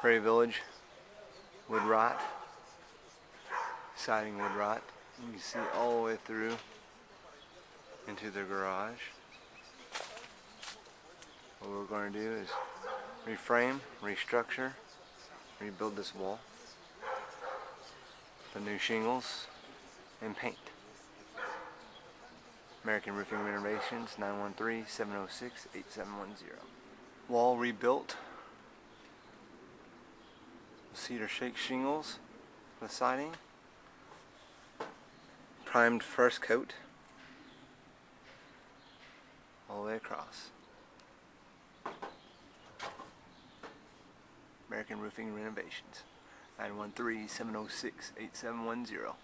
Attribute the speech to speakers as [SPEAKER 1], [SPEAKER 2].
[SPEAKER 1] Prairie Village wood rot, siding wood rot. You can see all the way through into their garage. What we're going to do is reframe, restructure, rebuild this wall, put new shingles, and paint. American Roofing Renovations, 913-706-8710. Wall rebuilt. Cedar shake shingles for the siding. Primed first coat all the way across. American Roofing Renovations, 913-706-8710.